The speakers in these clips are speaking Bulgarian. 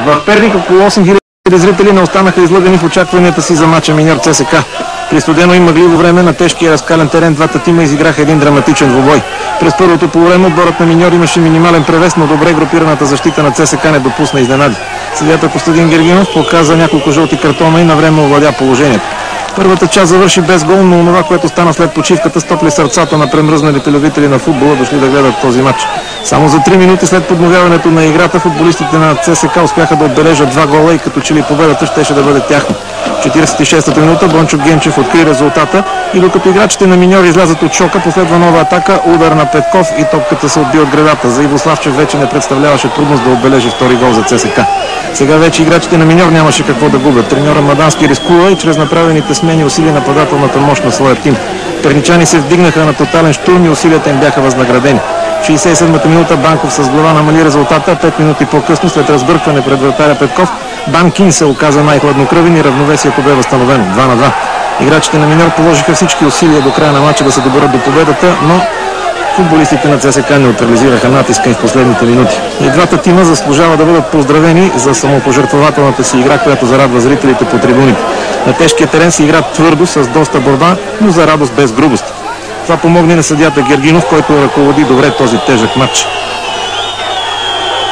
В Перник около 8000 зрители не останаха излъгани в очакванията си за мача Миньор ЦСК. При студено и мъгливо време на тежкия разкален терен двата тима изиграха един драматичен двубой. През първото полувреме отборът на Миньор имаше минимален превес, но добре групираната защита на ЦСК не допусна изненади. Съдията Костадин Гергинов показа няколко жълти картона и навреме овладя положението. Първата част завърши без гол, но това, което стана след почивката, стопли сърцата на премръзналите любители на футбола, дошли да гледат този матч. Само за 3 минути след подновяването на играта, футболистите на ЦСК успяха да отбележат 2 гола и като че ли победата щеше да бъде тяхна. В 46-та минута Бончо Генчев откри резултата и докато играчите на Миньор излязат от шока, последва нова атака, удар на Петков и топката се отби от гредата. За Иво Славчев вече не представляваше трудност да отбележи втори гол за ЦСК. Сега вече играчите на Миньор нямаше какво да губят. Треньора Мадански рискува и чрез направените смени усили нападателната мощ на своя тим. Перничани се вдигнаха на тотален штурм и усилията им бяха възнаградени. В 67-та минута Банков с глава намали резултата, 5 минути по-късно след разбъркване пред вратаря Петков, Банкин се оказа най-хладнокръвен и равновесието бе възстановено 2-2. Играчите на Миньор положиха всички усилия до края на матча да се доберат до победата, но футболистите на ЦСК неутрализираха натиска им в последните минути. И двата тима заслужава да бъдат поздравени за самопожертвователната си игра, която зарадва зрителите по трибуните. На тежкия терен се игра твърдо, с доста борба, но за радост без грубост. Това помогне на съдията Гергинов, който ръководи добре този тежък матч.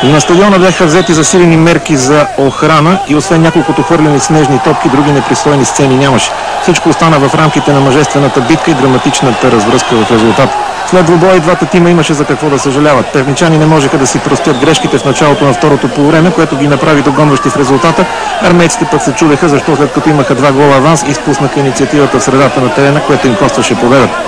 На стадиона бяха взети засилени мерки за охрана и освен няколкото хвърлени снежни топки, други непристойни сцени нямаше. Всичко остана в рамките на мъжествената битка и драматичната развръзка в резултат. След двубоя и двата тима имаше за какво да съжаляват. Перничани не можеха да си простят грешките в началото на второто полувреме, което ги направи догонващи в резултата. Армейците пък се чудеха, защо след като имаха 2 гола аванс, изпуснаха инициативата в средата на терена, което им костваше победата.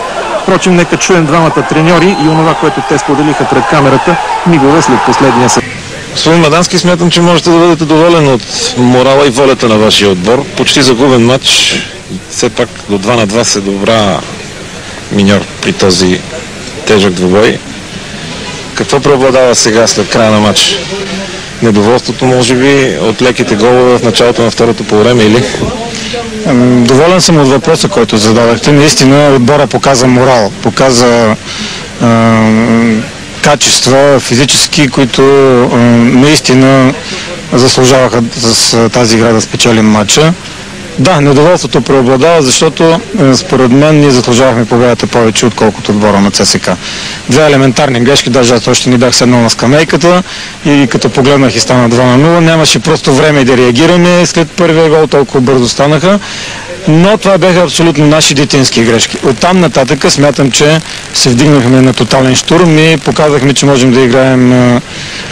Впрочем, нека чуем двамата треньори и онова, което те споделиха пред камерата, мигове след последния съд. Господин Мадански, смятам, че можете да бъдете доволен от морала и волята на вашия отбор. Почти загубен матч, все пак до 2-2 се добра Миньор при този тежък двубой. Какво преобладава сега след края на матч? Недоволството, може би, от леките голове в началото на второто полувреме или? Доволен съм от въпроса, който зададахте. Наистина отбора показа морал, показа качества физически, които наистина заслужаваха с тази игра да спечелим матча. Да, недоволството преобладава, защото според мен ние заслужавахме победата повече, отколкото отбора на ЦСК. 2 елементарни грешки, даже аз още не бях седнал на скамейката и като погледнах и стана 2-0, нямаше просто време да реагираме. След първия гол толкова бързо станаха, но това бяха абсолютно наши детински грешки. Оттам нататък смятам, че се вдигнахме на тотален штурм и показахме, че можем да играем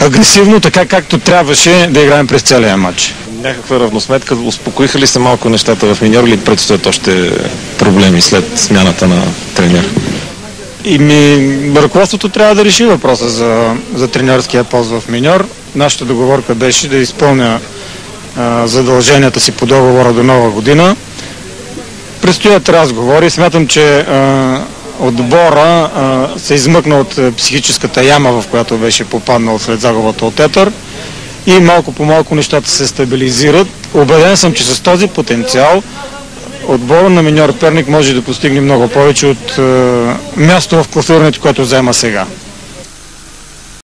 агресивно, така както трябваше да играем през целия матч. Някаква равносметка, успокоиха ли се малко нещата в Миньор или предстоят още проблеми след смяната на тренер? Ръководството трябва да реши въпроса за тренерския пост в Миньор. Нашата договорка беше да изпълня задълженията си по договора до нова година. Предстоят разговори. Смятам, че отбора се измъкна от психическата яма, в която беше попаднал след загубата от Етър. И малко по малко нещата се стабилизират. Убеден съм, че с този потенциал отбора на Миньор Перник може да постигне много повече от място в класирането, което заема сега.